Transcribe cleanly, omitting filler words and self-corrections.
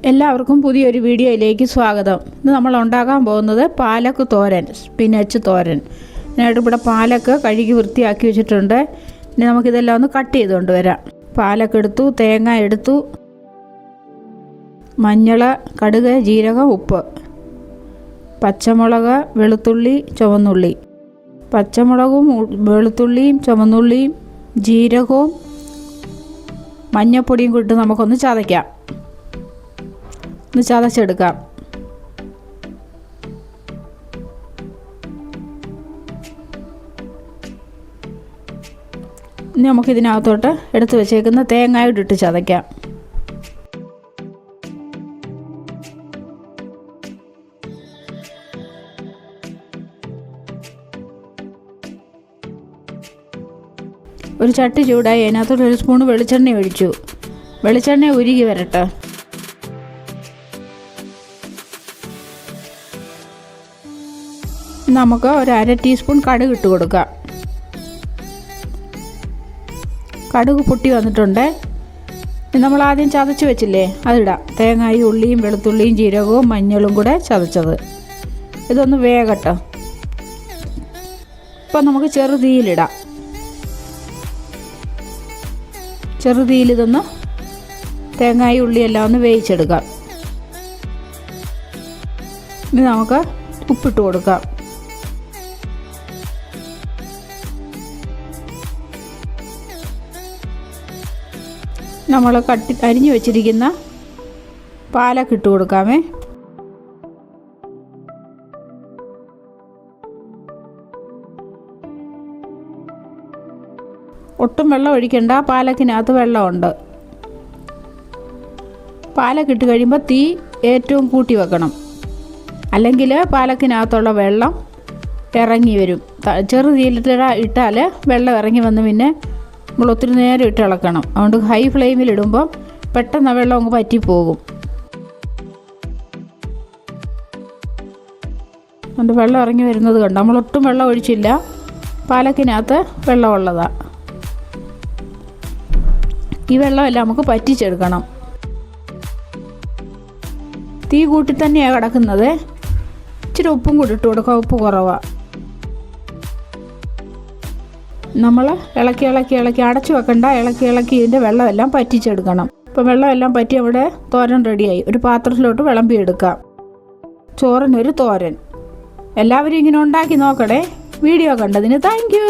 എല്ലാവർക്കും പുതിയൊരു വീഡിയോയിലേക്ക് സ്വാഗതം. ഇന്ന് നമ്മൾ ഉണ്ടാക്കാൻ പോകുന്നത് പാലക്ക് തോരൻ, സ്പിനച്ച് തോരൻ. അതിനായിട്ട് ഇവിടെ പാലക്ക് കഴുകി വൃത്തിയാക്കി വെച്ചിട്ടുണ്ട്. ഇനി നമുക്കിതെല്ലാം ഒന്ന് കട്ട് ചെയ്തുകൊണ്ട് വരാം. പാലക്ക് എടുത്തു, തേങ്ങ എടുത്തു, മഞ്ഞൾ, കടുക്, ജീരകം, ഉപ്പ്, പച്ചമുളക്, വെളുത്തുള്ളി, ചുവന്നുള്ളി. പച്ചമുളകും വെളുത്തുള്ളിയും ചുവന്നുള്ളിയും ജീരകവും മഞ്ഞൾപ്പൊടിയും കൂട്ടി നമുക്കൊന്ന് ചതയ്ക്കാം. ഒന്ന് ചതച്ചെടുക്കാം. ഇനി നമുക്കിതിനകത്തോട്ട് എടുത്ത് വെച്ചേക്കുന്ന തേങ്ങയോട്ടിട്ട് ചതയ്ക്കാം. ഒരു ചട്ടി ചൂടായി അതിനകത്തോട്ട് ഒരു സ്പൂൺ വെളിച്ചെണ്ണ ഒഴിച്ചു. വെളിച്ചെണ്ണ ഉരുകി വരട്ടെ. നമുക്ക് ഒരു 1/2 ടീസ്പൂൺ കടുക് ഇട്ട് കൊടുക്കാം. കടുക് പൊട്ടി വന്നിട്ടുണ്ട്. നമ്മൾ ആദ്യം ചതച്ച് വെച്ചില്ലേ, അതിടാം. തേങ്ങയും ഉള്ളിയും വെളുത്തുള്ളിയും ജീരകവും മഞ്ഞളും കൂടെ ചതച്ചത്. ഇതൊന്ന് വേകട്ടെ. ഇപ്പം നമുക്ക് ചെറുതീയിലിടാം. ചെറുതീയിലിതൊന്ന് തേങ്ങയും ഉള്ളിയെല്ലാം ഒന്ന് വേവിച്ചെടുക്കാം. ഇനി നമുക്ക് ഉപ്പിട്ട് കൊടുക്കാം. നമ്മൾ അരിഞ്ഞു വെച്ചിരിക്കുന്ന പാലക്ക് ഇട്ട് കൊടുക്കാമേ. ഒട്ടും വെള്ളം ഒഴിക്കണ്ട, പാലക്കിനകത്ത് വെള്ളമുണ്ട്. പാലക്കിട്ട് കഴിയുമ്പോൾ തീ ഏറ്റവും കൂട്ടി വെക്കണം, അല്ലെങ്കിൽ പാലക്കിനകത്തുള്ള വെള്ളം ഇറങ്ങി വരും. ചെറു തീയിലിട്ടാൽ വെള്ളം ഇറങ്ങി വന്ന് പിന്നെ നമ്മൾ ഒത്തിരി നേരം ഇട്ട് ഇളക്കണം. അതുകൊണ്ട് ഹൈ ഫ്ലെയിമിലിടുമ്പം പെട്ടെന്ന് വെള്ളം അങ്ങ് പറ്റിപ്പോകും. അതുകൊണ്ട് വെള്ളം ഇറങ്ങി വരുന്നത് കണ്ടോ. നമ്മളൊട്ടും വെള്ളം ഒഴിച്ചില്ല, പാലക്കിനകത്ത് വെള്ളമുള്ളതാണ്. ഈ വെള്ളമെല്ലാം നമുക്ക് പറ്റിച്ചെടുക്കണം. തീ കൂട്ടി തന്നെയാണ് കിടക്കുന്നത്. ഇച്ചിരി ഉപ്പും കൂടി ഇട്ട് കൊടുക്കാം. ഉപ്പ് കുറവാണ്. നമ്മൾ ഇളക്കി അടച്ചു വെക്കണ്ട. ഇളക്കി ഇതിൻ്റെ വെള്ളമെല്ലാം പറ്റിച്ചെടുക്കണം. ഇപ്പോൾ വെള്ളമെല്ലാം പറ്റി അവിടെ തോരൻ റെഡിയായി. ഒരു പാത്രത്തിലോട്ട് വിളമ്പിയെടുക്കാം. ചോറിനൊരു തോരൻ. എല്ലാവരും ഇങ്ങനെ ഉണ്ടാക്കി നോക്കണേ. വീഡിയോ കണ്ടതിന് താങ്ക് യു.